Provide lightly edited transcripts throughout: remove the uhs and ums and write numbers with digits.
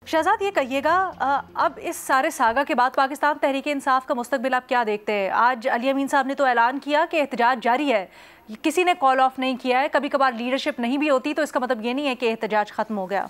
शहजाद ये कहिएगा, अब इस सारे सागा के बाद पाकिस्तान तहरीक इंसाफ का मुस्तकबिल आप क्या देखते हैं? आज अली अमीन साहब ने तो ऐलान किया कि एहतजाज जारी है, किसी ने कॉल ऑफ नहीं किया है। कभी कभार लीडरशिप नहीं भी होती तो इसका मतलब ये नहीं है कि एहतजाज खत्म हो गया।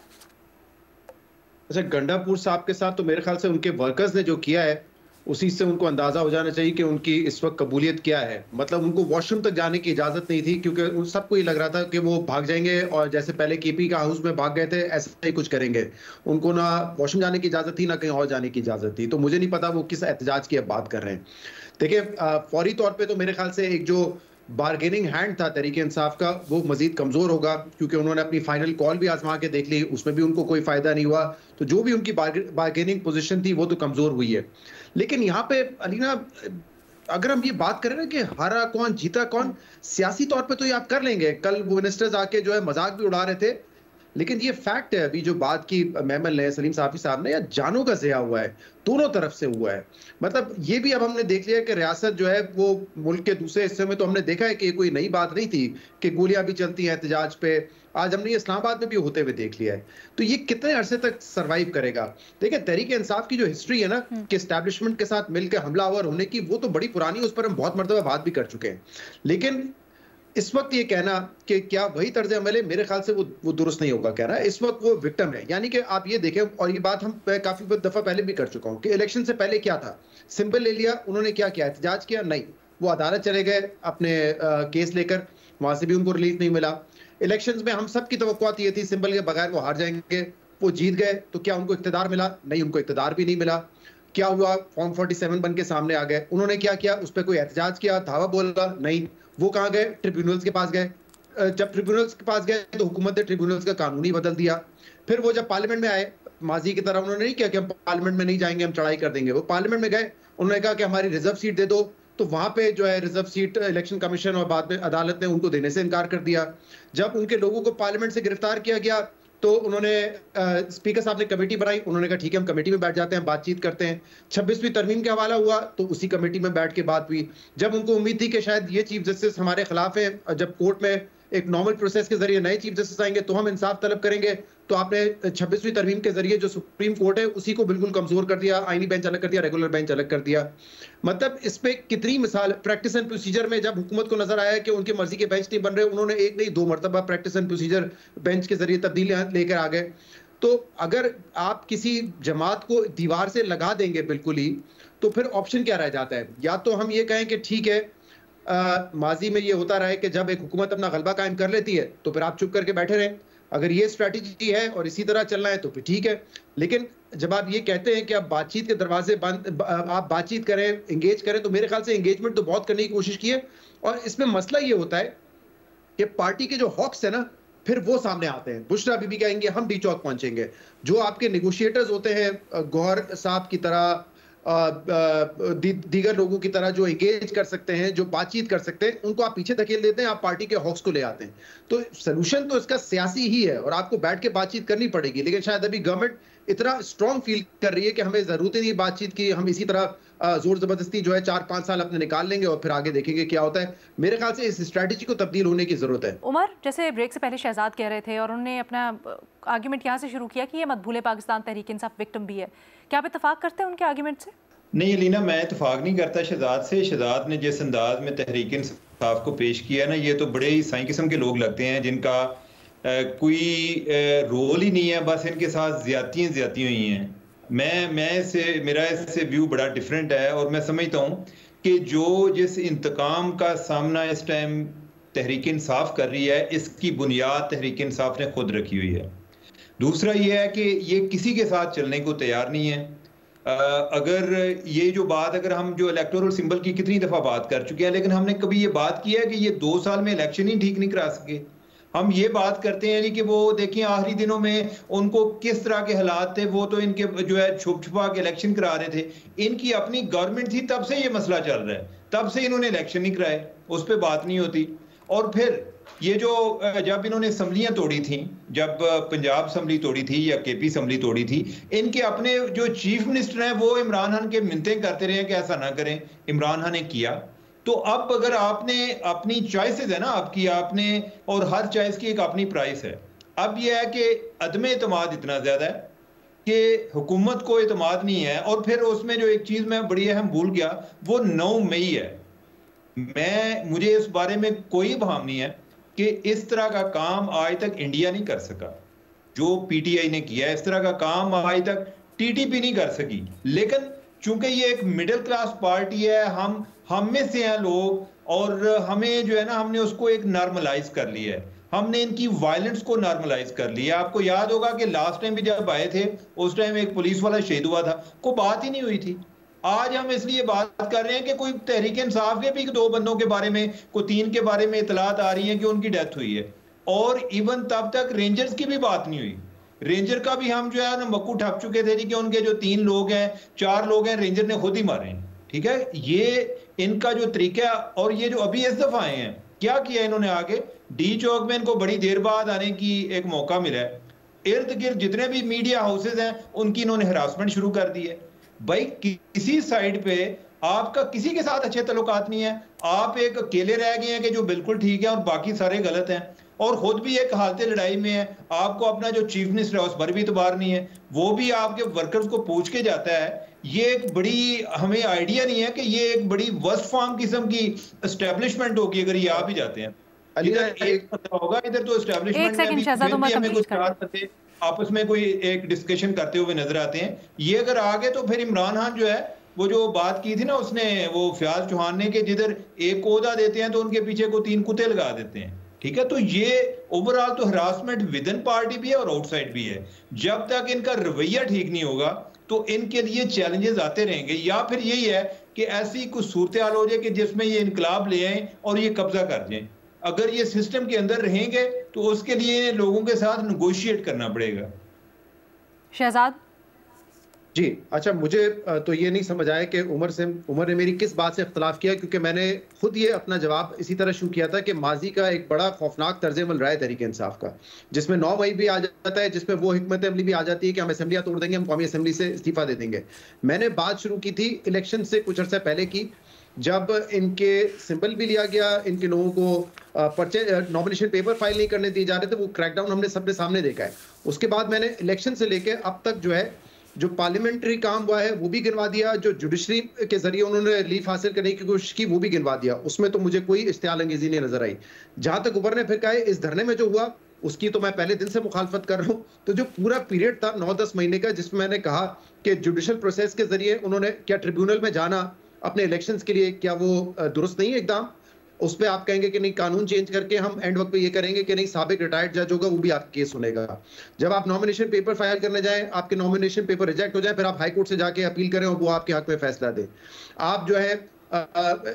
अच्छा, गंडापुर साहब के साथ तो मेरे ख्याल से उनके वर्कर्स ने जो किया है उसी से उनको अंदाजा हो जाना चाहिए कि उनकी इस वक्त कबूलियत क्या है। मतलब उनको वॉशरूम तक जाने की इजाजत नहीं थी, क्योंकि उन सबको ये लग रहा था कि वो भाग जाएंगे और जैसे पहले केपी का हाउस में भाग गए थे ऐसा ही कुछ करेंगे। उनको ना वॉशरूम जाने की इजाजत थी, ना कहीं और जाने की इजाजत थी। तो मुझे नहीं पता वो किस एहतजाज की अब बात कर रहे हैं। देखिए, फौरी तौर पर तो मेरे ख्याल से एक जो बार्गेनिंग हैंड था तहरीक इंसाफ का वो मजीद कमजोर होगा, क्योंकि उन्होंने अपनी फाइनल कॉल भी आजमा के देख ली, उसमें भी उनको कोई फायदा नहीं हुआ। तो जो भी उनकी बार्गेनिंग पोजीशन थी वो तो कमजोर हुई है। लेकिन यहाँ पे अलीना, अगर हम ये बात करें ना कि हारा कौन जीता कौन, सियासी तौर पे तो ये आप कर लेंगे। कल वो मिनिस्टर्स आके जो है मजाक भी उड़ा रहे थे, लेकिन ये फैक्ट है अभी जो बात की मेमन ने, सलीम साफी साहब ने, या जानों का ज़िया हुआ है, दोनों तरफ से हुआ है। मतलब ये भी अब हमने देख लिया कि रियासत जो है वो मुल्क के दूसरे हिस्से में तो हमने देखा है कि कोई नई बात नहीं थी कि गोलियां भी चलती हैं एहतजाज पे। आज हमने ये इस्लामाबाद में भी होते हुए देख लिया है। तो ये कितने अरसे तक सरवाइव करेगा? देखिए, तहरीक इंसाफ की जो हिस्ट्री है ना कि एस्टैब्लिशमेंट के साथ मिलकर हमलावर होने की, वो तो बड़ी पुरानी है, उस पर हम बहुत मरतबा बात भी कर चुके हैं। लेकिन इस वक्त ये कहना कि क्या वही तर्ज अमल है, मेरे ख्याल से वो दुरुस्त नहीं होगा कहना। इस वक्त वो विक्टिम है। यानी कि आप ये देखें, और ये बात हम काफी दफा पहले भी कर चुका हूं कि इलेक्शन से पहले क्या था, सिंबल ले लिया उन्होंने, क्या किया, एहतजाज किया? नहीं, वो अदालत चले गए अपने केस लेकर, वहां से भी उनको रिलीफ नहीं मिला। इलेक्शंस में हम सब की तवक्कुआत ये थी सिंबल के बगैर वो हार जाएंगे, वो जीत गए, तो क्या उनको इख्तिदार मिला? नहीं, उनको इख्तिदार भी नहीं मिला। क्या हुआ? फॉर्म 47 बन के सामने आ गए। उन्होंने क्या किया? उस पर कोई एहतजाज किया, धावा बोला? नहीं, वो कहाँ गए? ट्रिब्यूनल्स के पास गए। जब ट्रिब्यूनल्स के पास गए तो हुकूमत ने ट्रिब्यूनल्स का कानून ही बदल दिया। फिर वो जब पार्लियामेंट में आए, माजी की तरह उन्होंने नहीं किया कि हम पार्लियामेंट में नहीं जाएंगे, हम चढ़ाई कर देंगे। वो पार्लियामेंट में गए, उन्होंने कहा कि हमारी रिजर्व सीट दे दो, तो वहां पे जो है रिजर्व सीट इलेक्शन कमीशन और बाद में अदालत ने उनको देने से इनकार कर दिया। जब उनके लोगों को पार्लियामेंट से गिरफ्तार किया गया तो उन्होंने स्पीकर साहब ने कमेटी बनाई, उन्होंने कहा ठीक है हम कमेटी में बैठ जाते हैं, बातचीत करते हैं। 26वीं तरमीम के हवाला हुआ तो उसी कमेटी में बैठ के बात हुई। जब उनको उम्मीद थी कि शायद ये चीफ जस्टिस हमारे खिलाफ है, जब कोर्ट में एक नॉर्मल प्रोसेस के जरिए नए चीफ जस्टिस आएंगे तो हम इंसाफ तलब करेंगे, तो आपने 26वीं तरमीम के जरिए जो सुप्रीम कोर्ट है उसी को बिल्कुल कमजोर कर दिया, आईनी बेंच अलग कर दिया, रेगुलर बेंच अलग कर दिया। मतलब इस पे कितनी मिसाल, प्रैक्टिस एंड प्रोसीजर में जब हुकूमत को नजर आया कि उनकी मर्जी के बेंच नहीं बन रहे, उन्होंने एक नहीं दो मरतबा प्रैक्टिस एंड प्रोसीजर बेंच के जरिए तब्दीलियां लेकर आ गए। तो अगर आप किसी जमात को दीवार से लगा देंगे बिल्कुल ही, तो फिर ऑप्शन क्या रह जाता है? या तो हम ये कहें कि ठीक है, माजी में ये होता रहा है कि जब एक हुकूमत अपना गलबा कायम कर लेती है तो फिर आप चुप करके बैठे रहें। अगर ये स्ट्रैटेजी है और इसी तरह चलना है तो फिर ठीक है। लेकिन जब आप ये कहते हैं कि आप बातचीत के दरवाजे बंद, आप बातचीत करें, एंगेज करें, तो मेरे ख्याल से एंगेजमेंट तो बहुत करने की कोशिश की है। और इसमें मसला ये होता है कि पार्टी के जो हॉक्स है ना, फिर वो सामने आते हैं। बुशरा बीबी कहेंगे हम डी चौक पहुंचेंगे। जो आपके नेगोशिएटर्स होते हैं, गौहर साहब की तरह, दीगर लोगों की तरह जो एंगेज कर सकते हैं, जो बातचीत कर सकते हैं, उनको आप पीछे धकेल देते हैं, आप पार्टी के हॉक्स को ले आते हैं। तो सलूशन तो इसका सियासी ही है और आपको बैठ के बातचीत करनी पड़ेगी। लेकिन शायद अभी गवर्नमेंट इतना स्ट्रांग फील कर रही है कि हमें जरूरत ही नहीं बातचीत की, हम इसी तरह जोर जबरदस्ती जो है 4-5 साल अपने निकाल लेंगे और फिर आगे देखेंगे क्या होता है। मेरे ख्याल से इस स्ट्रैटेजी को तब्दील होने की जरूरत है। उमर, जैसे ब्रेक से पहले शहजाद कह रहे थे और उन्होंने अपना आर्ग्यूमेंट यहाँ से शुरू किया कि ये मत भूले पाकिस्तान तहरीक इंसाफ विक्टिम भी है, क्या आप इत्तेफाक करते हैं उनके आर्ग्यूमेंट से? नहीं अलीना, मैं इतफाक नहीं करता शहजाद से। शहजाद ने जिस अंदाज में तहरीक इंसाफ को पेश किया ना, ये तो बड़े ही साई किस्म के लोग लगते हैं जिनका कोई रोल ही नहीं है, बस इनके साथ ज्यादती हुई हैं। मैं इससे, मेरा इससे व्यू बड़ा डिफरेंट है और मैं समझता हूँ कि जिस इंतकाम का सामना इस टाइम तहरीक इंसाफ कर रही है, इसकी बुनियाद तहरीक इंसाफ ने खुद रखी हुई है। दूसरा ये है कि ये किसी के साथ चलने को तैयार नहीं है। अगर ये जो बात, अगर हम जो इलेक्टोरल सिंबल की कितनी दफ़ा बात कर चुके हैं, लेकिन हमने कभी ये बात की है कि ये 2 साल में इलेक्शन ही ठीक नहीं करा सके। हम ये बात करते हैं कि वो देखिए आखिरी दिनों में उनको किस तरह के हालात थे, वो तो इनके जो है छुप छुपा के इलेक्शन करा रहे थे। इनकी अपनी गवर्नमेंट थी, तब से ये मसला चल रहा है, तब से इन्होंने इलेक्शन नहीं कराए, उस पर बात नहीं होती। और फिर ये जो जब इन्होंने असम्बलियां तोड़ी थी, जब पंजाब असम्बली तोड़ी थी या केपी असम्बली तोड़ी थी, इनके अपने जो चीफ मिनिस्टर हैं वो इमरान खान के मिन्नतें करते रहे कि ऐसा ना करें, इमरान खान ने किया। तो अब अगर आपने अपनी चॉइसेस है ना आपकी, आपने, और हर चॉइस की एक अपनी प्राइस है। अब यह है कि अदम एतमाद इतना ज्यादा है, कि हुकूमत को एतमाद नहीं है। और फिर उसमें जो एक चीज मैं बड़ी अहम भूल गया, वो 9 मई है। मुझे इस बारे में कोई भाव नहीं है कि इस तरह का काम आज तक इंडिया नहीं कर सका। जो पीटीआई ने किया इस तरह का काम आज तक टीटीपी नहीं कर सकी। लेकिन चूंकि ये एक मिडिल क्लास पार्टी है, हम में से हैं लोग, और हमें जो है ना, हमने उसको एक नॉर्मलाइज कर लिया है। हमने इनकी वायलेंस को नॉर्मलाइज कर लिया। आपको याद होगा कि लास्ट टाइम भी जब आए थे उस टाइम एक पुलिस वाला शहीद हुआ था, कोई बात ही नहीं हुई थी। आज हम इसलिए बात कर रहे हैं कि कोई तहरीक इंसाफ के भी 2 बंदों के बारे में, कोई 3 के बारे में इतलात आ रही है कि उनकी डेथ हुई है, और इवन तब तक रेंजर्स की भी बात नहीं हुई। रेंजर का भी हम जो है ना मक्कू ठप चुके थे जी कि उनके जो 3 लोग हैं, 4 लोग हैं, रेंजर ने खुद ही मारे हैं। ठीक है, ये इनका जो तरीका। और ये जो अभी इस दफा आए हैं, क्या किया इन्होंने आगे, डी चौक में इनको बड़ी देर बाद आने की एक मौका मिला है। इर्द गिर्द जितने भी मीडिया हाउसेज हैं उनकी इन्होंने हरासमेंट शुरू कर दी है। भाई किसी साइड पे आपका किसी के साथ अच्छे तल्लुकात नहीं है, आप एक अकेले रह गए हैं कि जो बिल्कुल ठीक है और बाकी सारे गलत हैं, और खुद भी एक हालत लड़ाई में है। आपको अपना जो चीफ मिनिस्टर है उस पर भी इतबार नहीं है, वो भी आपके वर्कर्स को पूछ के जाता है। ये एक बड़ी, हमें आइडिया नहीं है कि ये एक बड़ी वर्स्ट फॉर्म किस्म की एस्टेब्लिशमेंट होगी अगर ये आ भी जाते हैं। इधर एक पता होगा, इधर तो एस्टेब्लिशमेंट में भी हमें कुछ 4 बंदे आपस में कोई एक डिस्कशन करते हुए नजर आते हैं। ये अगर आ गए तो फिर इमरान खान जो है, वो जो बात की थी ना उसने, वो फयाज चौहान ने, कि जिधर एक ओहदा देते हैं तो उनके पीछे को 3 कुत्ते लगा देते हैं। ठीक है, तो ये ओवरऑल तो हरासमेंट विद इन पार्टी भी है और आउटसाइड भी है। जब तक इनका रवैया ठीक नहीं होगा तो इनके लिए चैलेंजेस आते रहेंगे। या फिर यही है कि ऐसी कुछ सूरत हाल हो जाए कि जिसमें ये इनकलाब ले आए और ये कब्जा कर जाए। अगर ये सिस्टम के अंदर रहेंगे तो उसके लिए लोगों के साथ नेगोशिएट करना पड़ेगा। शहजाद जी, अच्छा, मुझे तो ये नहीं समझ आया कि उमर ने मेरी किस बात से इख्तलाफ किया, क्योंकि मैंने खुद ये अपना जवाब इसी तरह शुरू किया था कि माजी का एक बड़ा खौफनाक तर्ज अमल रहा है तहरीक इंसाफ का, जिसमें 9 मई भी आ जाता है, जिसमें वो हिकमत अमली भी आ जाती है कि हम असेंबलियां तोड़ देंगे, हम कौमी असेंबली से इस्तीफा दे देंगे। मैंने बात शुरू की थी इलेक्शन से कुछ अर्सा पहले की, जब इनके सिंबल भी लिया गया, इनके लोगों को नॉमिनेशन पेपर फाइल नहीं करने दिए जा रहे थे, वो क्रैकडाउन हमने सबने सामने देखा है। उसके बाद मैंने इलेक्शन से लेकर अब तक जो है जो पार्लियामेंट्री काम हुआ है वो भी गिनवा दिया, जो जुडिशरी के जरिए उन्होंने रिलीफ हासिल करने की कोशिश की वो भी गिनवा दिया। उसमें तो मुझे कोई इश्तियाल अंगेजी नहीं नजर आई। जहां तक उमर ने फिर कहा इस धरने में जो हुआ उसकी तो मैं पहले दिन से मुखालफत कर रहा हूं। तो जो पूरा पीरियड था 9-10 महीने का, जिसमें मैंने कहा कि जुडिशल प्रोसेस के जरिए उन्होंने क्या ट्रिब्यूनल में जाना अपने इलेक्शंस के लिए, क्या वो दुरुस्त नहीं है एकदम? उस पर आप कहेंगे कि नहीं, कानून चेंज करके हम एंड वक्त पे ये करेंगे कि नहीं, साबिक रिटायर्ड जज होगा वो भी आपका केस सुनेगा। जब आप नॉमिनेशन पेपर फाइल करने जाएं, आपके नॉमिनेशन पेपर रिजेक्ट हो जाए, फिर आप हाई कोर्ट से जाके अपील करें और वो आपके हक में फैसला दे। आप जो है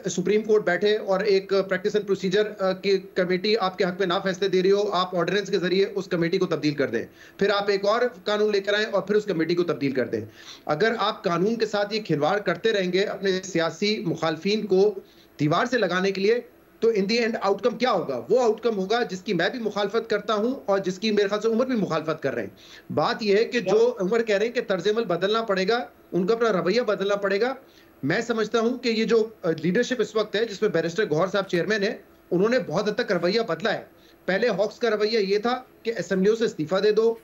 सुप्रीम कोर्ट बैठे और एक प्रैक्टिस एंड प्रोसीजर की कमेटी आपके हक में ना फैसले दे रही हो, आप ऑर्डिनेंस के जरिए उस कमेटी को तब्दील कर दें, फिर आप एक और कानून लेकर आए और फिर उस कमेटी को तब्दील कर दें। अगर आप कानून के साथ ये खिलवाड़ करते रहेंगे अपने सियासी मुखालफिन को दीवार से लगाने के लिए, तो इन दी एंड आउटकम क्या होगा? वो आउटकम होगा जिसकी मैं भी मुखालफत करता हूं और जिसकी मेरे ख्याल से उमर भी मुखालफत कर रहे हैं। बात यह है कि जो उमर कह रहे हैं कि तर्ज-ए-अमल बदलना पड़ेगा, उनका अपना रवैया बदलना पड़ेगा। मैं समझता हूं कि ये जो लीडरशिप इस वक्त है, जिसमें बैरिस्टर गौहर साहब चेयरमैन है, उन्होंने बहुत हद तक रवैया बदला है। पहले हॉक्स का रवैया ये था कि असेंबलियों से इस्तीफा दे दो,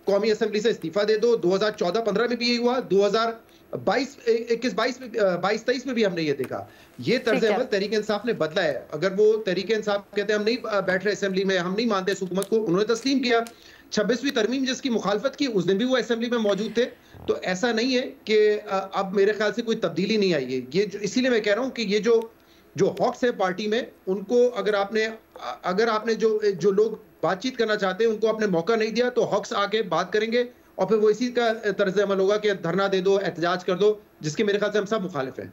कौमी असेंबली से इस्तीफा दे दो। 2014-15 में भी यही हुआ, 2022-23 में भी हमने ये देखा। ये तर्ज अमल तहरीक इंसाफ ने बदला है। अगर वो तहरीक इंसाफ कहते हैं हम नहीं बैठ रहे असेंबली में, हम नहीं मानते इस हुकूमत को, उन्होंने तस्लीम किया। 26वीं तरमीम जिसकी मुखालफत की, उस दिन भी वो असेंबली में मौजूद थे। तो ऐसा नहीं है कि अब मेरे ख्याल से कोई तब्दीली नहीं आई है। ये इसीलिए मैं कह रहा हूँ कि ये जो हॉक्स है पार्टी में, उनको अगर आपने जो लोग बातचीत करना चाहते हैं उनको आपने मौका नहीं दिया, तो हॉक्स आके बात करेंगे और फिर वो इसी का तर्ज अमल होगा कि धरना दे दो, एहतजाज कर दो, जिसके मेरे ख्याल से हम सब मुखालिफ हैं।